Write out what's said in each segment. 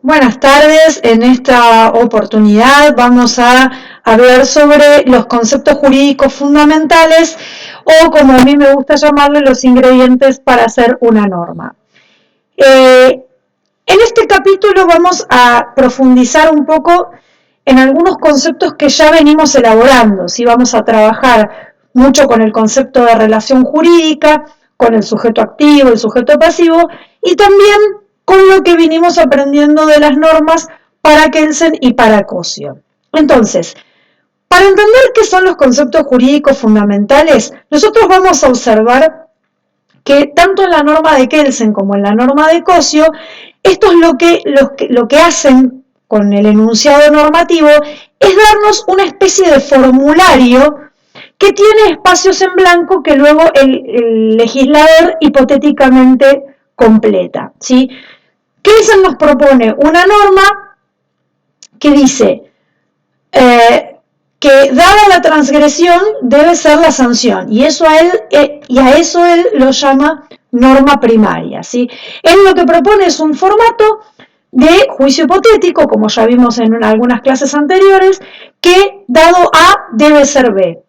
Buenas tardes, en esta oportunidad vamos a hablar sobre los conceptos jurídicos fundamentales o, como a mí me gusta llamarlo, los ingredientes para hacer una norma. En este capítulo vamos a profundizar un poco en algunos conceptos que ya venimos elaborando, ¿sí? Vamos a trabajar mucho con el concepto de relación jurídica, con el sujeto activo, el sujeto pasivo, y también con lo que vinimos aprendiendo de las normas para Kelsen y para Cosio. Entonces, para entender qué son los conceptos jurídicos fundamentales, nosotros vamos a observar que tanto en la norma de Kelsen como en la norma de Cosio, esto es lo que hacen con el enunciado normativo, es darnos una especie de formulario que tiene espacios en blanco que luego el legislador hipotéticamente completa, ¿sí? Kelsen nos propone una norma que dice que dada la transgresión debe ser la sanción, y a eso él lo llama norma primaria, ¿sí? Él lo que propone es un formato de juicio hipotético, como ya vimos en algunas clases anteriores, que dado A debe ser B.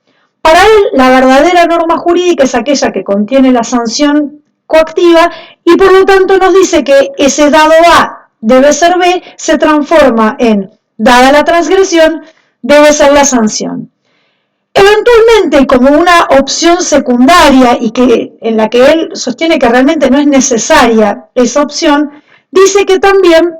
Para él, la verdadera norma jurídica es aquella que contiene la sanción coactiva y por lo tanto nos dice que ese dado A debe ser B se transforma en, dada la transgresión, debe ser la sanción. Eventualmente, como una opción secundaria y en la que él sostiene que realmente no es necesaria esa opción, dice que también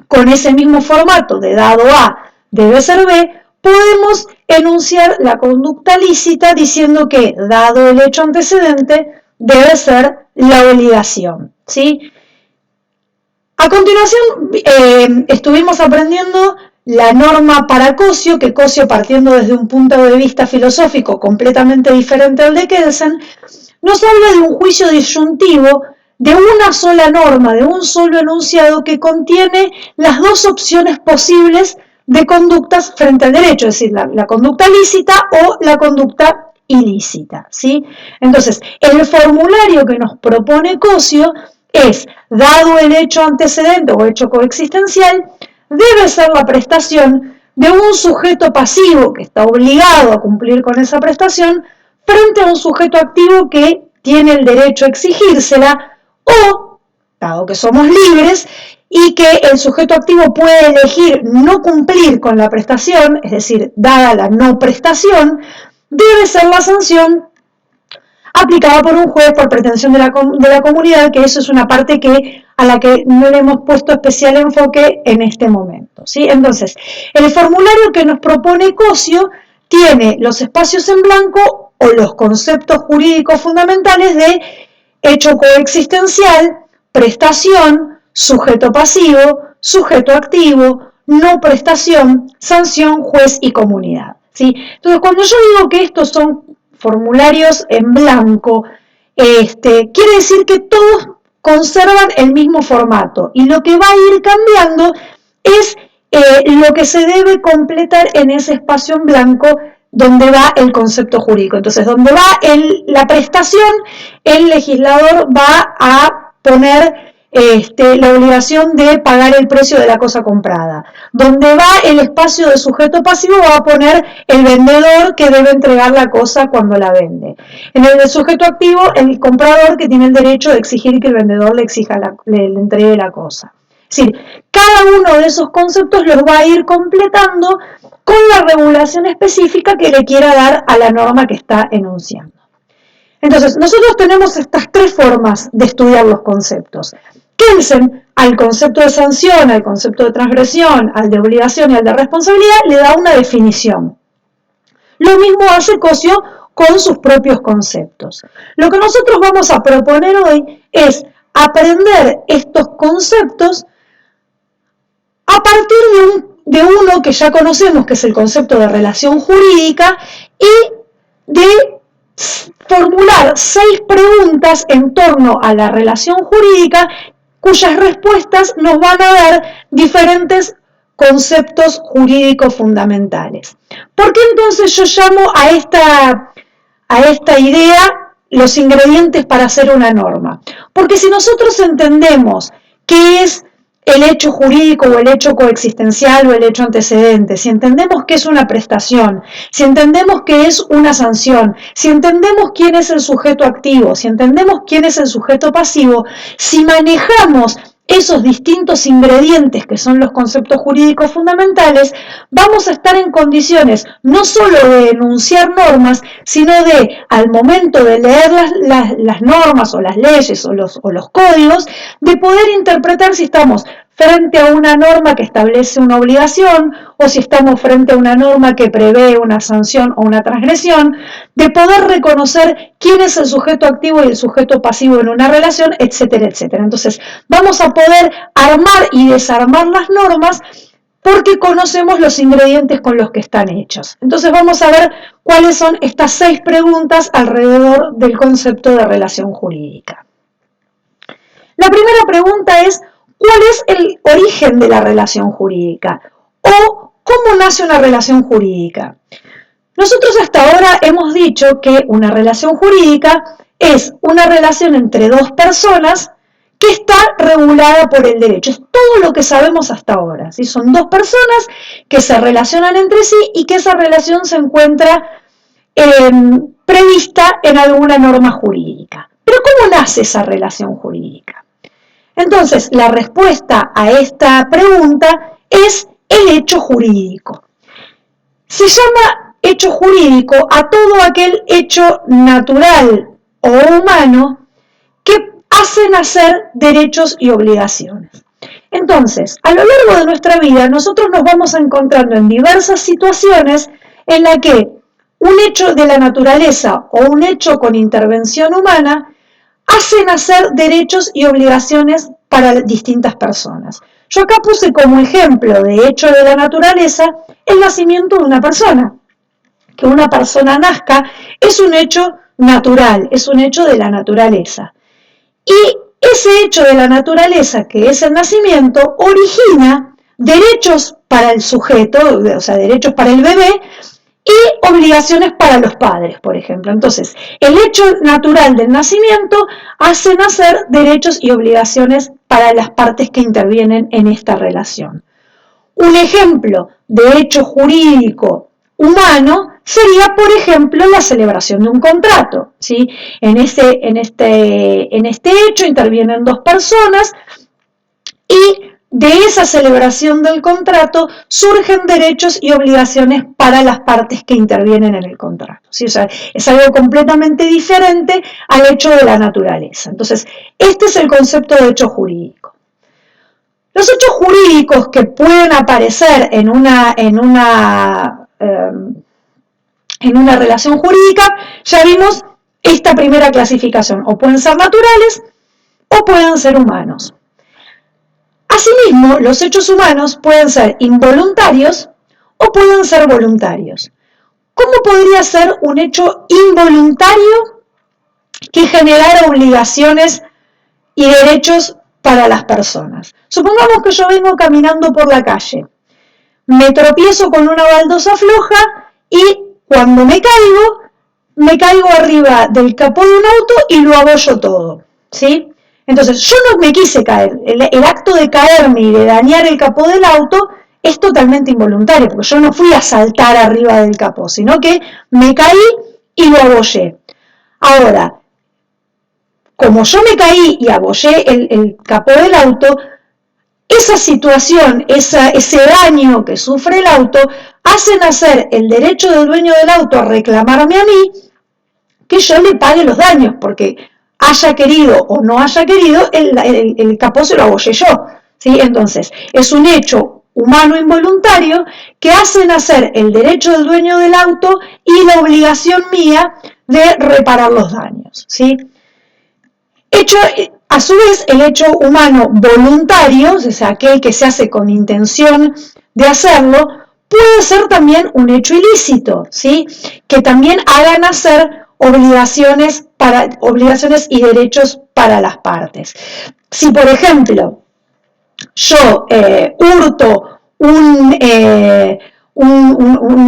con ese mismo formato de dado A debe ser B, podemos enunciar la conducta lícita diciendo que, dado el hecho antecedente, debe ser la obligación, ¿sí? A continuación, estuvimos aprendiendo la norma para Cosio, que Cosio, partiendo desde un punto de vista filosófico completamente diferente al de Kelsen, nos habla de un juicio disyuntivo de una sola norma, de un solo enunciado que contiene las dos opciones posibles de conductas frente al derecho, es decir, la conducta lícita o la conducta ilícita, ¿sí? Entonces, el formulario que nos propone Cosio es, dado el hecho antecedente o hecho coexistencial, debe ser la prestación de un sujeto pasivo que está obligado a cumplir con esa prestación frente a un sujeto activo que tiene el derecho a exigírsela o, dado que somos libres, y que el sujeto activo puede elegir no cumplir con la prestación, es decir, dada la no prestación, debe ser la sanción aplicada por un juez por pretensión de la comunidad, que eso es una parte a la que no le hemos puesto especial enfoque en este momento, ¿sí? Entonces, el formulario que nos propone Cosio tiene los espacios en blanco o los conceptos jurídicos fundamentales de hecho coexistencial, prestación, sujeto pasivo, sujeto activo, no prestación, sanción, juez y comunidad, ¿sí? Entonces, cuando yo digo que estos son formularios en blanco, quiere decir que todos conservan el mismo formato y lo que va a ir cambiando es lo que se debe completar en ese espacio en blanco donde va el concepto jurídico. Entonces, donde va la prestación, el legislador va a poner la obligación de pagar el precio de la cosa comprada. Donde va el espacio de sujeto pasivo va a poner el vendedor que debe entregar la cosa cuando la vende. En el de sujeto activo, el comprador que tiene el derecho de exigir que el vendedor le entregue la cosa. Es decir, cada uno de esos conceptos los va a ir completando con la regulación específica que le quiera dar a la norma que está enunciando. Entonces, nosotros tenemos estas tres formas de estudiar los conceptos. Kelsen, al concepto de sanción, al concepto de transgresión, al de obligación y al de responsabilidad, le da una definición. Lo mismo hace Cosio con sus propios conceptos. Lo que nosotros vamos a proponer hoy es aprender estos conceptos a partir de uno que ya conocemos, que es el concepto de relación jurídica, y de formular 6 preguntas en torno a la relación jurídica cuyas respuestas nos van a dar diferentes conceptos jurídicos fundamentales. ¿Por qué entonces yo llamo a esta idea los ingredientes para hacer una norma? Porque si nosotros entendemos qué es el hecho jurídico o el hecho coexistencial o el hecho antecedente, si entendemos que es una prestación, si entendemos que es una sanción, si entendemos quién es el sujeto activo, si entendemos quién es el sujeto pasivo, si manejamos esos distintos ingredientes que son los conceptos jurídicos fundamentales, vamos a estar en condiciones no solo de enunciar normas, sino de, al momento de leer las normas o las leyes o los códigos, de poder interpretar si estamos frente a una norma que establece una obligación o si estamos frente a una norma que prevé una sanción o una transgresión, de poder reconocer quién es el sujeto activo y el sujeto pasivo en una relación, etcétera, etcétera. Entonces, vamos a poder armar y desarmar las normas porque conocemos los ingredientes con los que están hechos. Entonces, vamos a ver cuáles son estas 6 preguntas alrededor del concepto de relación jurídica. La primera pregunta es, ¿cuál es el origen de la relación jurídica? ¿O cómo nace una relación jurídica? Nosotros hasta ahora hemos dicho que una relación jurídica es una relación entre 2 personas que está regulada por el derecho. Es todo lo que sabemos hasta ahora, ¿sí? Son 2 personas que se relacionan entre sí y que esa relación se encuentra prevista en alguna norma jurídica. Pero ¿cómo nace esa relación jurídica? Entonces, la respuesta a esta pregunta es el hecho jurídico. Se llama hecho jurídico a todo aquel hecho natural o humano que hace nacer derechos y obligaciones. Entonces, a lo largo de nuestra vida, nosotros nos vamos encontrando en diversas situaciones en las que un hecho de la naturaleza o un hecho con intervención humana hace nacer derechos y obligaciones para distintas personas. Yo acá puse como ejemplo de hecho de la naturaleza el nacimiento de una persona. Que una persona nazca es un hecho natural, es un hecho de la naturaleza. Y ese hecho de la naturaleza, que es el nacimiento, origina derechos para el sujeto, o sea, derechos para el bebé, y obligaciones para los padres, por ejemplo. Entonces, el hecho natural del nacimiento hace nacer derechos y obligaciones para las partes que intervienen en esta relación. Un ejemplo de hecho jurídico humano sería, por ejemplo, la celebración de un contrato, ¿sí? En este hecho intervienen 2 personas y de esa celebración del contrato surgen derechos y obligaciones para las partes que intervienen en el contrato, ¿sí? O sea, es algo completamente diferente al hecho de la naturaleza. Entonces, este es el concepto de hecho jurídico. Los hechos jurídicos que pueden aparecer en una relación jurídica, ya vimos esta primera clasificación, o pueden ser naturales o pueden ser humanos. Asimismo, los hechos humanos pueden ser involuntarios o pueden ser voluntarios. ¿Cómo podría ser un hecho involuntario que generara obligaciones y derechos para las personas? Supongamos que yo vengo caminando por la calle, me tropiezo con una baldosa floja y cuando me caigo arriba del capó de un auto y lo abollo todo, ¿sí? Entonces, yo no me quise caer. El acto de caerme y de dañar el capó del auto es totalmente involuntario, porque yo no fui a saltar arriba del capó, sino que me caí y lo abollé. Ahora, como yo me caí y abollé el capó del auto, esa situación, ese daño que sufre el auto, hace nacer el derecho del dueño del auto a reclamarme a mí que yo le pague los daños, porque haya querido o no haya querido, el capó se lo abollé yo, ¿sí? Entonces, es un hecho humano involuntario que hace nacer el derecho del dueño del auto y la obligación mía de reparar los daños, ¿sí? A su vez, el hecho humano voluntario, o sea, aquel que se hace con intención de hacerlo, puede ser también un hecho ilícito, ¿sí? Que también haga nacer obligaciones y derechos para las partes. Si, por ejemplo, yo hurto un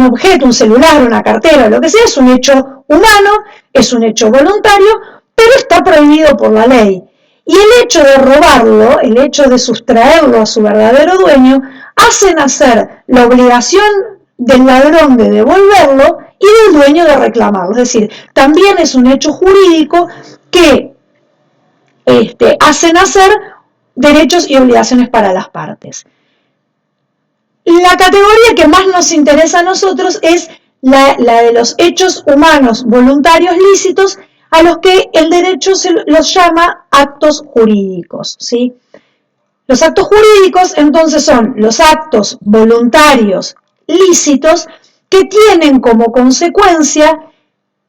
objeto, un celular, una cartera, lo que sea, es un hecho humano, es un hecho voluntario, pero está prohibido por la ley. Y el hecho de robarlo, el hecho de sustraerlo a su verdadero dueño, hace nacer la obligación del ladrón de devolverlo y del dueño de reclamarlo. Es decir, también es un hecho jurídico que hace nacer derechos y obligaciones para las partes. La categoría que más nos interesa a nosotros es la de los hechos humanos voluntarios lícitos, a los que el derecho los llama actos jurídicos, ¿sí? Los actos jurídicos entonces son los actos voluntarios lícitos que tienen como consecuencia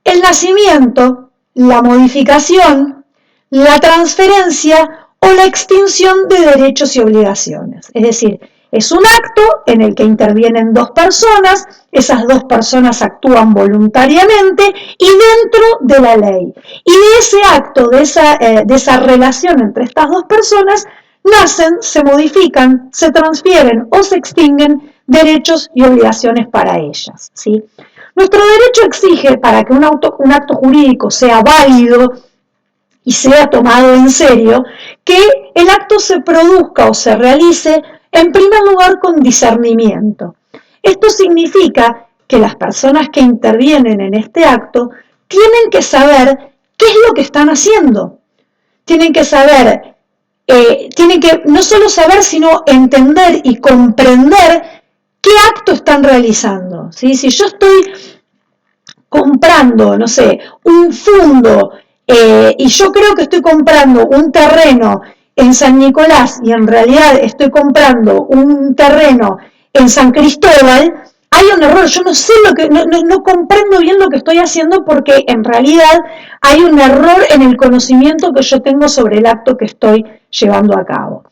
el nacimiento, la modificación, la transferencia o la extinción de derechos y obligaciones. Es decir, es un acto en el que intervienen dos personas, esas dos personas actúan voluntariamente y dentro de la ley. Y de ese acto, de esa relación entre estas dos personas, nacen, se modifican, se transfieren o se extinguen derechos y obligaciones para ellas, ¿sí? Nuestro derecho exige, para que un acto jurídico sea válido y sea tomado en serio, que el acto se produzca o se realice en primer lugar con discernimiento. Esto significa que las personas que intervienen en este acto tienen que saber qué es lo que están haciendo. Tienen que saber, tienen que no solo saber, sino entender y comprender qué acto están realizando, ¿sí? Si yo estoy comprando, no sé, un fondo, y yo creo que estoy comprando un terreno en San Nicolás y en realidad estoy comprando un terreno en San Cristóbal, hay un error. Yo no sé no comprendo bien lo que estoy haciendo, porque en realidad hay un error en el conocimiento que yo tengo sobre el acto que estoy llevando a cabo.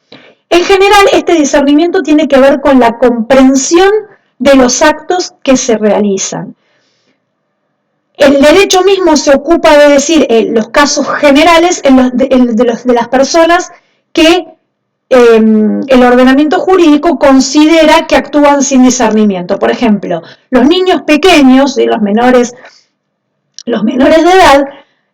En general, este discernimiento tiene que ver con la comprensión de los actos que se realizan. El derecho mismo se ocupa de decir los casos generales de las personas que el ordenamiento jurídico considera que actúan sin discernimiento. Por ejemplo, los niños pequeños, los menores de edad,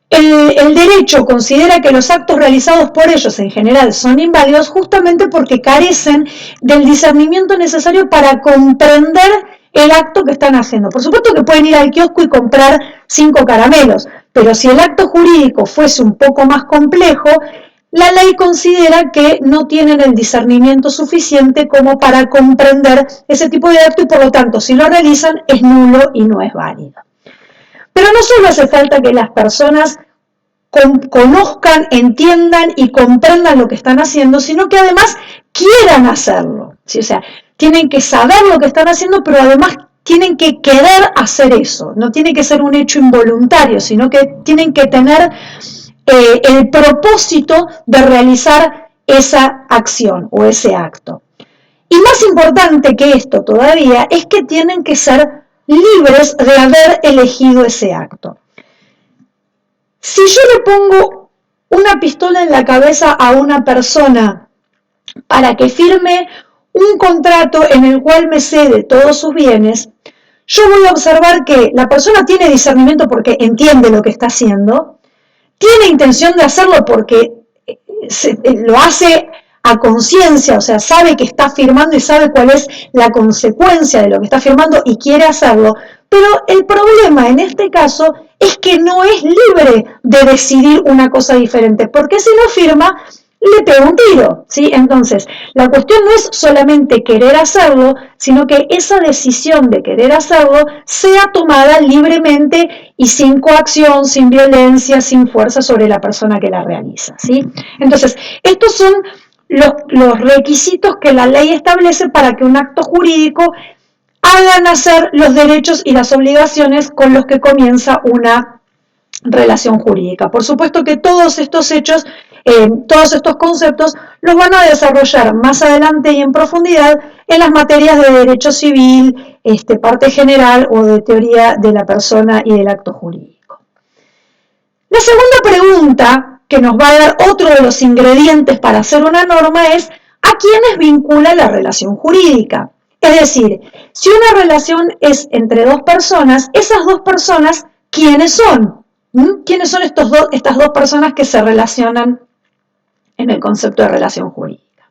el derecho considera que los actos realizados por ellos en general son inválidos justamente porque carecen del discernimiento necesario para comprender el acto que están haciendo. Por supuesto que pueden ir al kiosco y comprar 5 caramelos, pero si el acto jurídico fuese un poco más complejo, la ley considera que no tienen el discernimiento suficiente como para comprender ese tipo de acto y por lo tanto, si lo realizan, es nulo y no es válido. Pero no solo hace falta que las personas conozcan, entiendan y comprendan lo que están haciendo, sino que además quieran hacerlo, ¿sí? O sea, tienen que saber lo que están haciendo, pero además tienen que querer hacer eso. No tiene que ser un hecho involuntario, sino que tienen que tener el propósito de realizar esa acción o ese acto. Y más importante que esto todavía es que tienen que ser libres de haber elegido ese acto. Si yo le pongo una pistola en la cabeza a una persona para que firme un contrato en el cual me cede todos sus bienes, yo voy a observar que la persona tiene discernimiento porque entiende lo que está haciendo, tiene intención de hacerlo porque lo hace a conciencia, o sea, sabe que está firmando y sabe cuál es la consecuencia de lo que está firmando y quiere hacerlo, pero el problema en este caso es que no es libre de decidir una cosa diferente, porque si no firma, le pega un tiro, ¿sí? Entonces, la cuestión no es solamente querer hacerlo, sino que esa decisión de querer hacerlo sea tomada libremente y sin coacción, sin violencia, sin fuerza sobre la persona que la realiza, ¿sí? Entonces, estos son los requisitos que la ley establece para que un acto jurídico haga nacer los derechos y las obligaciones con los que comienza una relación jurídica. Por supuesto que todos estos hechos, todos estos conceptos los van a desarrollar más adelante y en profundidad en las materias de derecho civil, parte general o de teoría de la persona y del acto jurídico. La segunda pregunta que nos va a dar otro de los ingredientes para hacer una norma es ¿a quiénes vincula la relación jurídica? Es decir, si una relación es entre dos personas, esas dos personas, ¿quiénes son? ¿Quiénes son estas dos personas que se relacionan en el concepto de relación jurídica.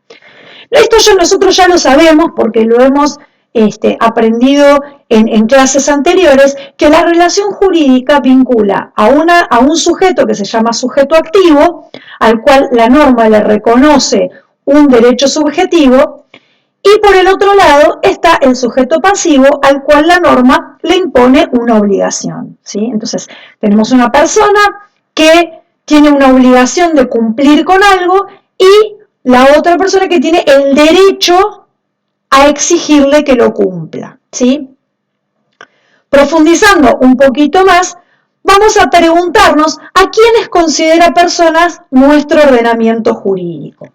Esto nosotros ya lo sabemos porque lo hemos aprendido en clases anteriores, que la relación jurídica vincula a un sujeto que se llama sujeto activo, al cual la norma le reconoce un derecho subjetivo, y por el otro lado está el sujeto pasivo, al cual la norma le impone una obligación, ¿sí? Entonces, tenemos una persona que tiene una obligación de cumplir con algo y la otra persona que tiene el derecho a exigirle que lo cumpla, ¿sí? Profundizando un poquito más, vamos a preguntarnos a quiénes considera personas nuestro ordenamiento jurídico.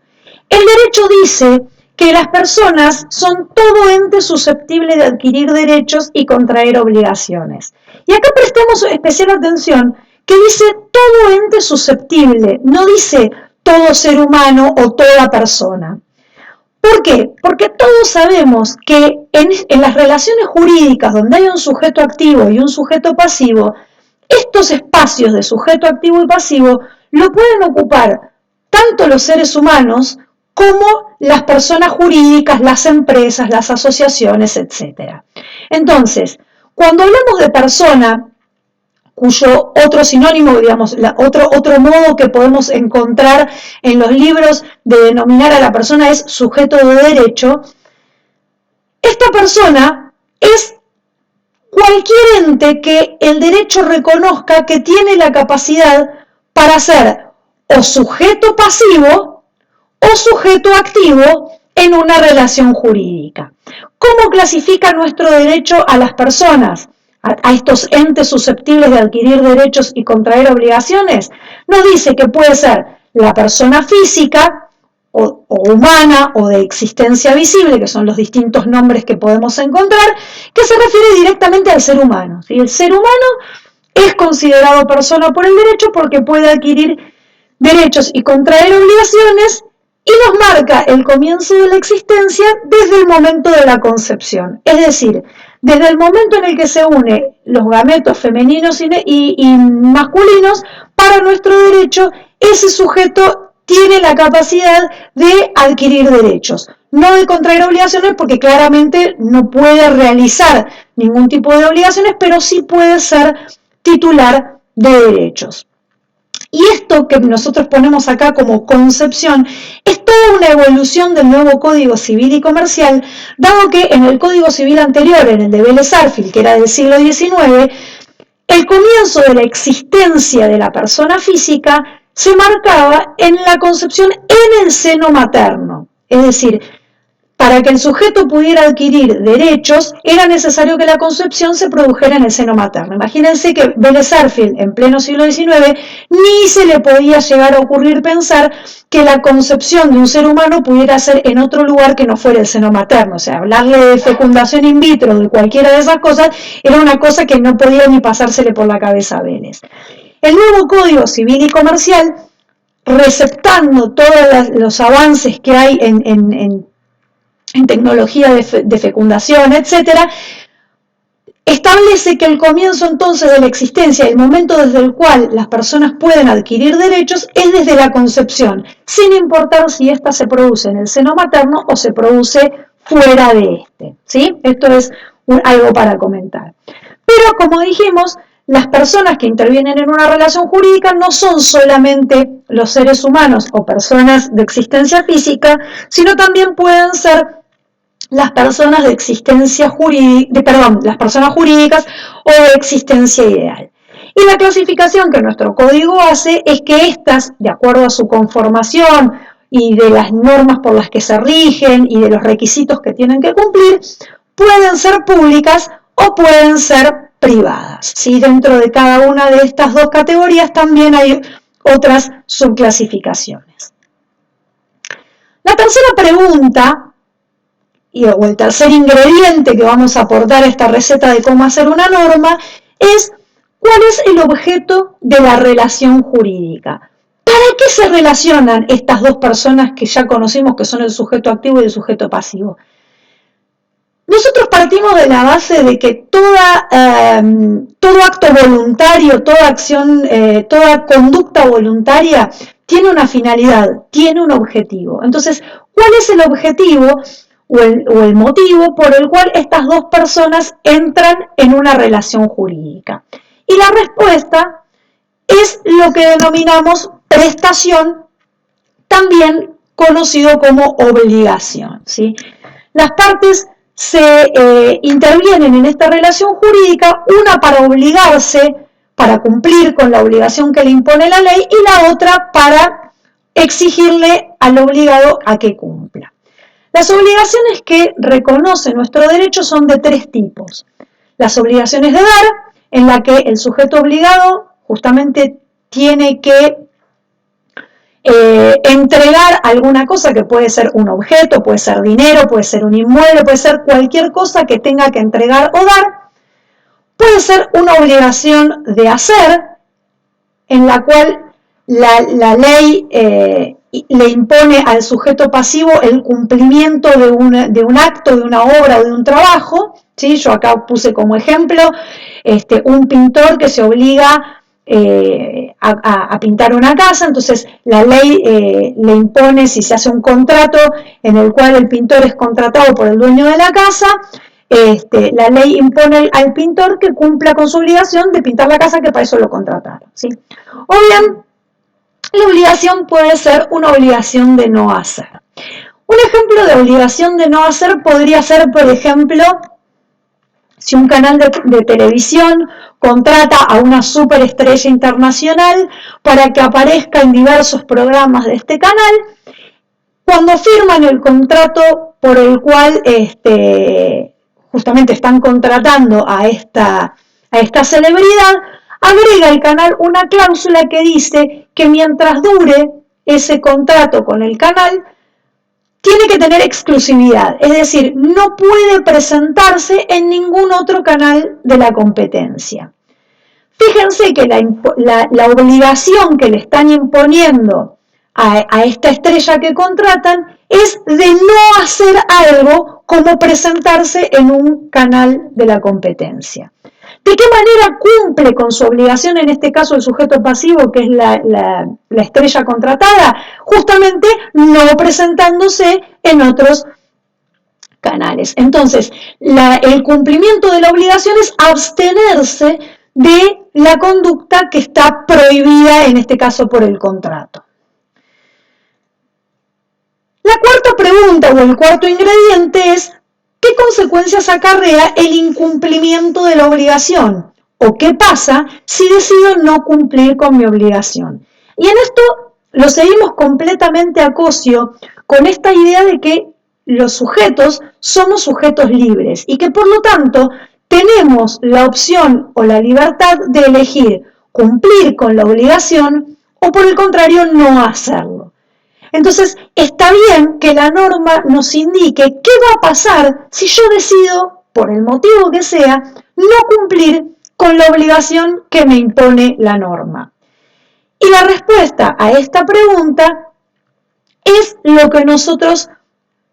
El derecho dice que las personas son todo ente susceptible de adquirir derechos y contraer obligaciones. Y acá prestemos especial atención que dice todo ente susceptible, no dice todo ser humano o toda persona. ¿Por qué? Porque todos sabemos que en las relaciones jurídicas donde hay un sujeto activo y un sujeto pasivo, estos espacios de sujeto activo y pasivo lo pueden ocupar tanto los seres humanos como las personas jurídicas, las empresas, las asociaciones, etc. Entonces, cuando hablamos de persona, cuyo otro sinónimo, digamos, otro modo que podemos encontrar en los libros de denominar a la persona es sujeto de derecho, esta persona es cualquier ente que el derecho reconozca que tiene la capacidad para ser o sujeto pasivo o sujeto activo en una relación jurídica. ¿Cómo clasifica nuestro derecho a las personas? A estos entes susceptibles de adquirir derechos y contraer obligaciones? Nos dice que puede ser la persona física o humana o de existencia visible, que son los distintos nombres que podemos encontrar, que se refiere directamente al ser humano. ¿Sí? El ser humano es considerado persona por el derecho porque puede adquirir derechos y contraer obligaciones y nos marca el comienzo de la existencia desde el momento de la concepción. Es decir, desde el momento en el que se unen los gametos femeninos y masculinos, para nuestro derecho, ese sujeto tiene la capacidad de adquirir derechos, no de contraer obligaciones porque claramente no puede realizar ningún tipo de obligaciones, pero sí puede ser titular de derechos. Y esto que nosotros ponemos acá como concepción es toda una evolución del nuevo Código Civil y Comercial, dado que en el Código Civil anterior, en el de Vélez-Sarsfield, que era del siglo XIX, el comienzo de la existencia de la persona física se marcaba en la concepción en el seno materno. Es decir, para que el sujeto pudiera adquirir derechos, era necesario que la concepción se produjera en el seno materno. Imagínense que Vélez-Sarsfield, en pleno siglo XIX, ni se le podía llegar a ocurrir pensar que la concepción de un ser humano pudiera ser en otro lugar que no fuera el seno materno. O sea, hablarle de fecundación in vitro, de cualquiera de esas cosas, era una cosa que no podía ni pasársele por la cabeza a Vélez. El nuevo Código Civil y Comercial, receptando todos los avances que hay en tecnología de fecundación, etcétera, establece que el comienzo entonces de la existencia, el momento desde el cual las personas pueden adquirir derechos, es desde la concepción, sin importar si ésta se produce en el seno materno o se produce fuera de este, ¿sí? Esto es algo para comentar. Pero como dijimos, las personas que intervienen en una relación jurídica no son solamente los seres humanos o personas de existencia física, sino también pueden ser las personas de existencia jurídica, las personas jurídicas o de existencia ideal. Y la clasificación que nuestro código hace es que estas, de acuerdo a su conformación y de las normas por las que se rigen y de los requisitos que tienen que cumplir, pueden ser públicas o pueden ser privadas. ¿Sí? Dentro de cada una de estas dos categorías también hay otras subclasificaciones. La tercera pregunta, o el tercer ingrediente que vamos a aportar a esta receta de cómo hacer una norma, es ¿cuál es el objeto de la relación jurídica? ¿Para qué se relacionan estas dos personas que ya conocimos que son el sujeto activo y el sujeto pasivo? Nosotros partimos de la base de que todo acto voluntario, toda acción, toda conducta voluntaria tiene una finalidad, tiene un objetivo. Entonces, ¿cuál es el objetivo o el motivo por el cual estas dos personas entran en una relación jurídica? Y la respuesta es lo que denominamos prestación, también conocido como obligación, ¿sí? Las partes se intervienen en esta relación jurídica, una para obligarse, para cumplir con la obligación que le impone la ley, y la otra para exigirle al obligado a que cumpla. Las obligaciones que reconoce nuestro derecho son de tres tipos. Las obligaciones de dar, en la que el sujeto obligado justamente tiene que entregar alguna cosa, que puede ser un objeto, puede ser dinero, puede ser un inmueble, puede ser cualquier cosa que tenga que entregar o dar. Puede ser una obligación de hacer, en la cual la ley le impone al sujeto pasivo el cumplimiento de un acto, de una obra o de un trabajo, ¿sí? Yo acá puse como ejemplo un pintor que se obliga a pintar una casa. Entonces la ley le impone, si se hace un contrato en el cual el pintor es contratado por el dueño de la casa, la ley impone al pintor que cumpla con su obligación de pintar la casa, que para eso lo contrataron, ¿sí? O bien, la obligación puede ser una obligación de no hacer. Un ejemplo de obligación de no hacer podría ser, por ejemplo, si un canal de televisión contrata a una superestrella internacional para que aparezca en diversos programas de este canal. Cuando firman el contrato por el cual justamente están contratando a esta celebridad, agrega el canal una cláusula que dice que mientras dure ese contrato con el canal, tiene que tener exclusividad, es decir, no puede presentarse en ningún otro canal de la competencia. Fíjense que la obligación que le están imponiendo a esta estrella que contratan es de no hacer algo como presentarse en un canal de la competencia. ¿De qué manera cumple con su obligación, en este caso el sujeto pasivo, que es la estrella contratada? Justamente no presentándose en otros canales. Entonces, el cumplimiento de la obligación es abstenerse de la conducta que está prohibida, en este caso por el contrato. La cuarta pregunta o el cuarto ingrediente es: ¿qué consecuencias acarrea el incumplimiento de la obligación? ¿O qué pasa si decido no cumplir con mi obligación? Y en esto lo seguimos completamente a Cossio con esta idea de que los sujetos somos sujetos libres y que por lo tanto tenemos la opción o la libertad de elegir cumplir con la obligación o por el contrario no hacerlo. Entonces, está bien que la norma nos indique qué va a pasar si yo decido, por el motivo que sea, no cumplir con la obligación que me impone la norma. Y la respuesta a esta pregunta es lo que nosotros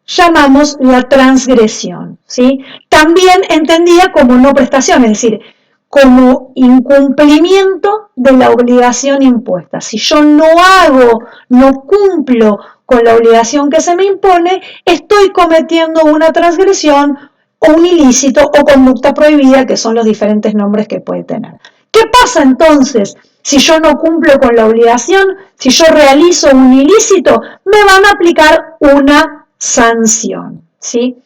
llamamos la transgresión, ¿sí? También entendida como no prestación, es decir, como incumplimiento de la obligación impuesta. Si yo no cumplo con la obligación que se me impone, estoy cometiendo una transgresión o un ilícito o conducta prohibida, que son los diferentes nombres que puede tener. ¿Qué pasa entonces si yo no cumplo con la obligación? Si yo realizo un ilícito, me van a aplicar una sanción, ¿sí?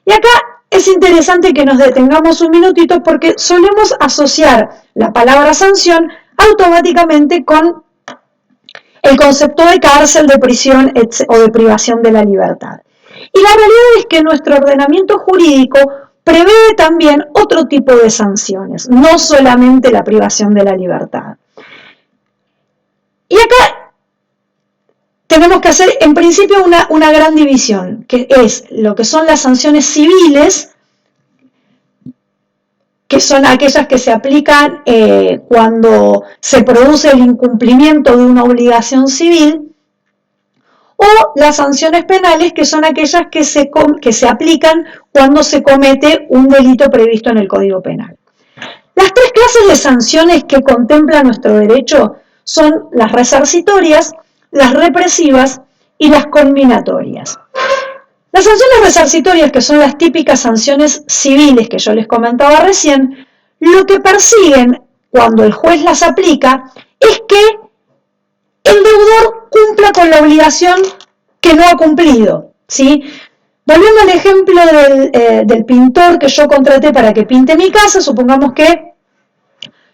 Y acá es interesante que nos detengamos un minutito porque solemos asociar la palabra sanción automáticamente con el concepto de cárcel, de prisión o de privación de la libertad. Y la realidad es que nuestro ordenamiento jurídico prevé también otro tipo de sanciones, no solamente la privación de la libertad. Y acá tenemos que hacer en principio una gran división, que es lo que son las sanciones civiles, que son aquellas que se aplican cuando se produce el incumplimiento de una obligación civil, o las sanciones penales, que son aquellas que se aplican cuando se comete un delito previsto en el Código Penal. Las tres clases de sanciones que contempla nuestro derecho son las resarcitorias, las represivas y las conminatorias. Las sanciones resarcitorias, que son las típicas sanciones civiles que yo les comentaba recién, lo que persiguen cuando el juez las aplica es que el deudor cumpla con la obligación que no ha cumplido, ¿sí? Volviendo al ejemplo del pintor que yo contraté para que pinte mi casa, supongamos que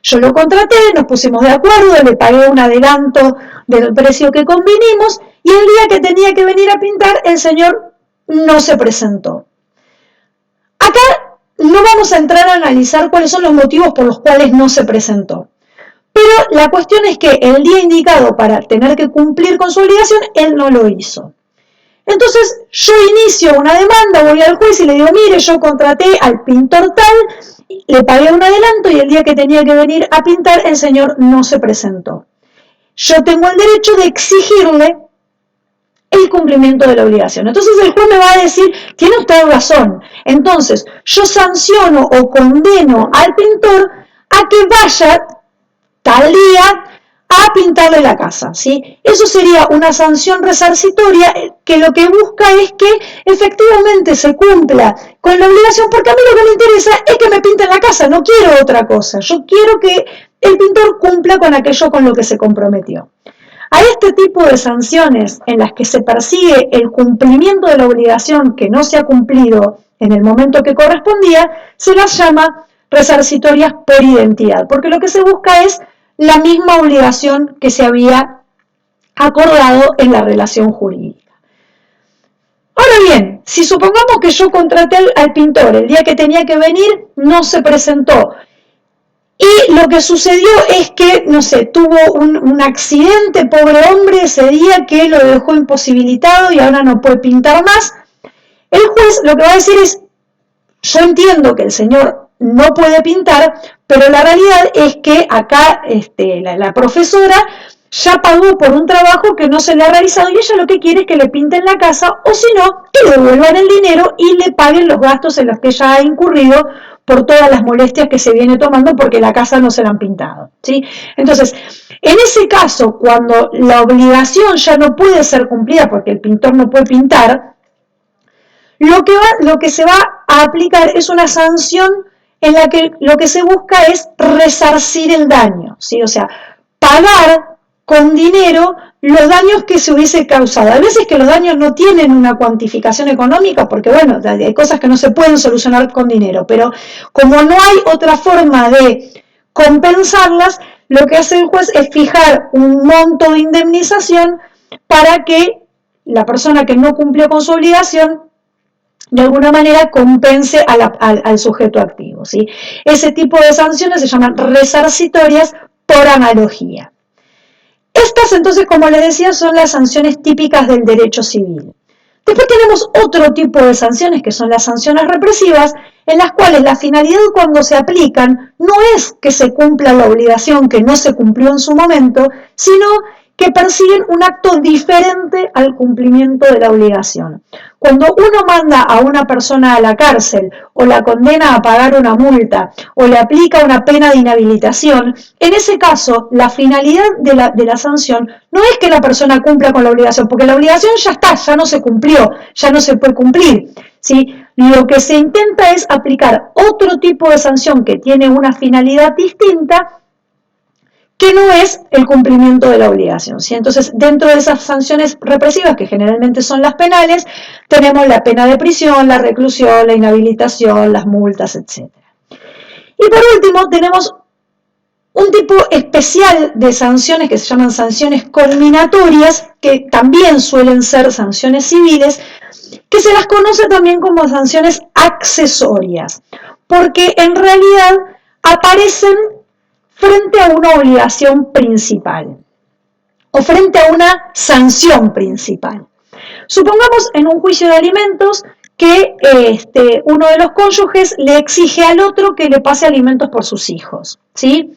yo lo contraté, nos pusimos de acuerdo, le pagué un adelanto del precio que convinimos y el día que tenía que venir a pintar, el señor no se presentó. Acá no vamos a entrar a analizar cuáles son los motivos por los cuales no se presentó. Pero la cuestión es que el día indicado para tener que cumplir con su obligación, él no lo hizo. Entonces yo inicio una demanda, voy al juez y le digo, mire, yo contraté al pintor tal, le pagué un adelanto y el día que tenía que venir a pintar, el señor no se presentó. Yo tengo el derecho de exigirle el cumplimiento de la obligación. Entonces el juez me va a decir, tiene usted razón. Entonces yo sanciono o condeno al pintor a que vaya tal día a pintarle la casa, ¿sí? Eso sería una sanción resarcitoria que lo que busca es que efectivamente se cumpla con la obligación, porque a mí lo que me interesa es que me pinten la casa, no quiero otra cosa. Yo quiero que el pintor cumpla con aquello con lo que se comprometió. A este tipo de sanciones en las que se persigue el cumplimiento de la obligación que no se ha cumplido en el momento que correspondía, se las llama resarcitorias por identidad, porque lo que se busca es la misma obligación que se había acordado en la relación jurídica. Ahora bien, si supongamos que yo contraté al pintor, el día que tenía que venir no se presentó, y lo que sucedió es que, no sé, tuvo un accidente, pobre hombre, ese día que lo dejó imposibilitado y ahora no puede pintar más, el juez lo que va a decir es, yo entiendo que el señor no puede pintar, pero la realidad es que acá la profesora ya pagó por un trabajo que no se le ha realizado y ella lo que quiere es que le pinten la casa o si no, que le devuelvan el dinero y le paguen los gastos en los que ella ha incurrido por todas las molestias que se viene tomando porque la casa no se la han pintado, ¿sí? Entonces, en ese caso, cuando la obligación ya no puede ser cumplida porque el pintor no puede pintar, lo que se va a aplicar es una sanción en la que lo que se busca es resarcir el daño, ¿sí? O sea, pagar con dinero los daños que se hubiese causado. A veces que los daños no tienen una cuantificación económica, porque bueno, hay cosas que no se pueden solucionar con dinero, pero como no hay otra forma de compensarlas, lo que hace el juez es fijar un monto de indemnización para que la persona que no cumplió con su obligación de alguna manera compense al sujeto activo, ¿sí? Ese tipo de sanciones se llaman resarcitorias por analogía. Estas, entonces, como les decía, son las sanciones típicas del derecho civil. Después tenemos otro tipo de sanciones, que son las sanciones represivas, en las cuales la finalidad cuando se aplican no es que se cumpla la obligación que no se cumplió en su momento, sino que persiguen un acto diferente al cumplimiento de la obligación. Cuando uno manda a una persona a la cárcel o la condena a pagar una multa o le aplica una pena de inhabilitación, en ese caso la finalidad de la sanción no es que la persona cumpla con la obligación, porque la obligación ya está, ya no se cumplió, ya no se puede cumplir, ¿sí? Lo que se intenta es aplicar otro tipo de sanción que tiene una finalidad distinta, que no es el cumplimiento de la obligación, ¿sí? Entonces, dentro de esas sanciones represivas, que generalmente son las penales, tenemos la pena de prisión, la reclusión, la inhabilitación, las multas, etc. Y por último, tenemos un tipo especial de sanciones que se llaman sanciones conminatorias, que también suelen ser sanciones civiles, que se las conoce también como sanciones accesorias, porque en realidad aparecen frente a una obligación principal o frente a una sanción principal. Supongamos en un juicio de alimentos que uno de los cónyuges le exige al otro que le pase alimentos por sus hijos, ¿sí?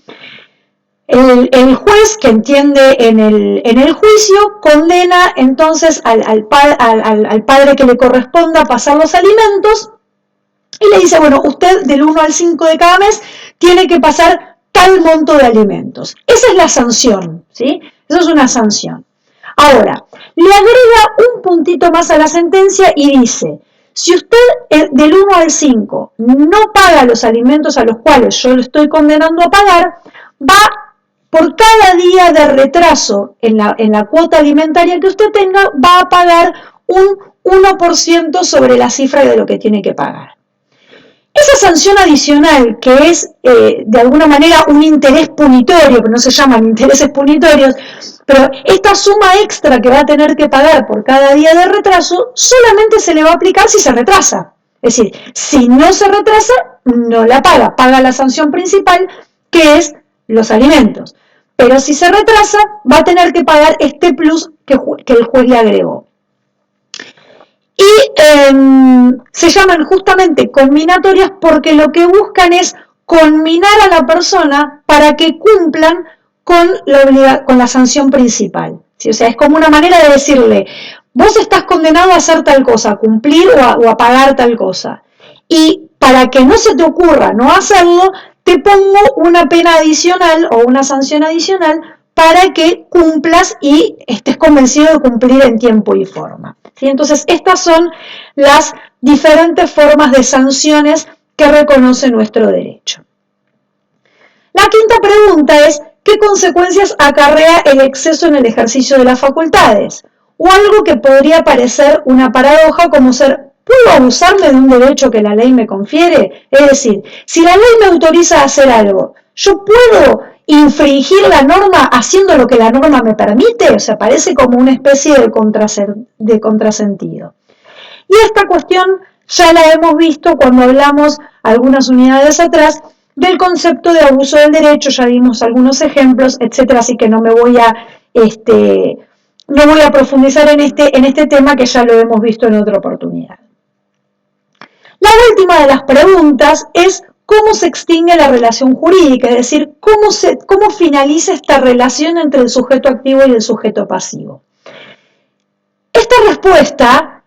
El juez, que entiende en el juicio, condena entonces al padre que le corresponda pasar los alimentos y le dice, bueno, usted del 1 al 5 de cada mes tiene que pasar tal monto de alimentos. Esa es la sanción, ¿sí? Eso es una sanción. Ahora, le agrega un puntito más a la sentencia y dice, si usted del 1 al 5 no paga los alimentos a los cuales yo lo estoy condenando a pagar, va por cada día de retraso en la cuota alimentaria que usted tenga, va a pagar un 1% sobre la cifra de lo que tiene que pagar. Esa sanción adicional, que es de alguna manera un interés punitorio, que no se llaman intereses punitorios, pero esta suma extra que va a tener que pagar por cada día de retraso, solamente se le va a aplicar si se retrasa. Es decir, si no se retrasa, no la paga, paga la sanción principal, que es los alimentos. Pero si se retrasa, va a tener que pagar este plus que el juez le agregó. Y se llaman justamente conminatorias porque lo que buscan es conminar a la persona para que cumplan con la sanción principal. ¿Sí? O sea, es como una manera de decirle, vos estás condenado a hacer tal cosa, a cumplir o a pagar tal cosa. Y para que no se te ocurra no hacerlo, te pongo una pena adicional o una sanción adicional para que cumplas y estés convencido de cumplir en tiempo y forma. ¿Sí? Entonces, estas son las diferentes formas de sanciones que reconoce nuestro derecho. La quinta pregunta es, ¿qué consecuencias acarrea el exceso en el ejercicio de las facultades? O algo que podría parecer una paradoja como ser, ¿puedo abusarme de un derecho que la ley me confiere? Es decir, si la ley me autoriza a hacer algo, ¿yo puedo infringir la norma haciendo lo que la norma me permite? O sea, parece como una especie de contrasentido. Y esta cuestión ya la hemos visto cuando hablamos algunas unidades atrás del concepto de abuso del derecho, ya dimos algunos ejemplos, etcétera, así que no voy a profundizar en este tema que ya lo hemos visto en otra oportunidad. La última de las preguntas es ¿cómo se extingue la relación jurídica? Es decir, ¿cómo finaliza esta relación entre el sujeto activo y el sujeto pasivo? Esta respuesta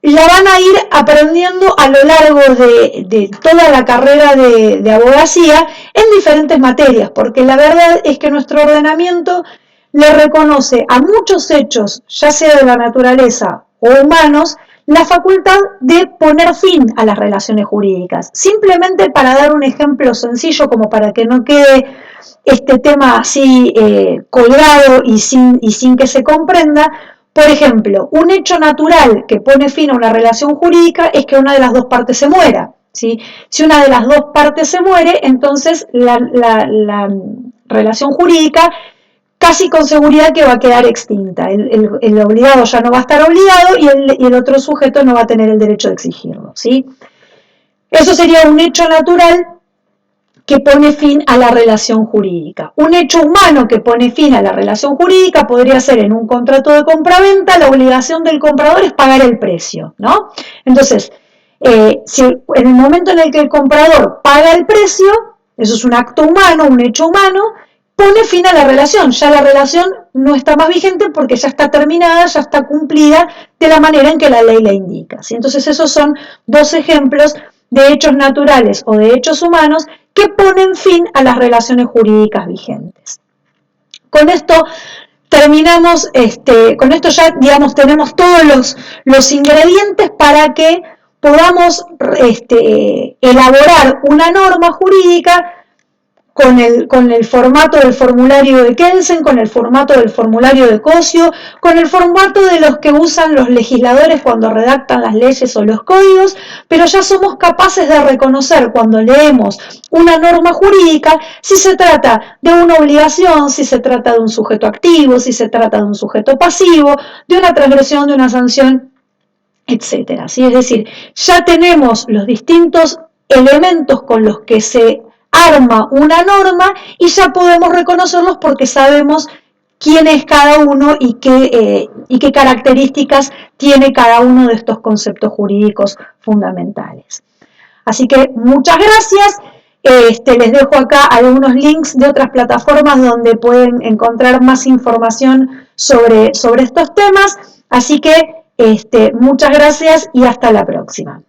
la van a ir aprendiendo a lo largo de toda la carrera de abogacía en diferentes materias, porque la verdad es que nuestro ordenamiento le reconoce a muchos hechos, ya sea de la naturaleza o humanos, la facultad de poner fin a las relaciones jurídicas. Simplemente para dar un ejemplo sencillo, como para que no quede este tema así colgado y sin que se comprenda, por ejemplo, un hecho natural que pone fin a una relación jurídica es que una de las dos partes se muera. ¿Sí? Si una de las dos partes se muere, entonces la relación jurídica casi con seguridad que va a quedar extinta. El obligado ya no va a estar obligado y el otro sujeto no va a tener el derecho de exigirlo. ¿Sí? Eso sería un hecho natural que pone fin a la relación jurídica. Un hecho humano que pone fin a la relación jurídica podría ser en un contrato de compraventa, la obligación del comprador es pagar el precio, ¿no? Entonces, si en el momento en el que el comprador paga el precio, eso es un acto humano, un hecho humano, pone fin a la relación. Ya la relación no está más vigente porque ya está terminada, ya está cumplida de la manera en que la ley la indica. ¿Sí? Entonces, esos son dos ejemplos de hechos naturales o de hechos humanos que ponen fin a las relaciones jurídicas vigentes. Con esto terminamos, con esto ya, digamos, tenemos todos los ingredientes para que podamos elaborar una norma jurídica con el formato del formulario de Kelsen, con el formato del formulario de Cosio, con el formato de los que usan los legisladores cuando redactan las leyes o los códigos, pero ya somos capaces de reconocer cuando leemos una norma jurídica si se trata de una obligación, si se trata de un sujeto activo, si se trata de un sujeto pasivo, de una transgresión, de una sanción, etc. ¿Sí? Es decir, ya tenemos los distintos elementos con los que se arma una norma y ya podemos reconocerlos porque sabemos quién es cada uno y qué características tiene cada uno de estos conceptos jurídicos fundamentales. Así que muchas gracias. Les dejo acá algunos links de otras plataformas donde pueden encontrar más información sobre estos temas. Así que muchas gracias y hasta la próxima.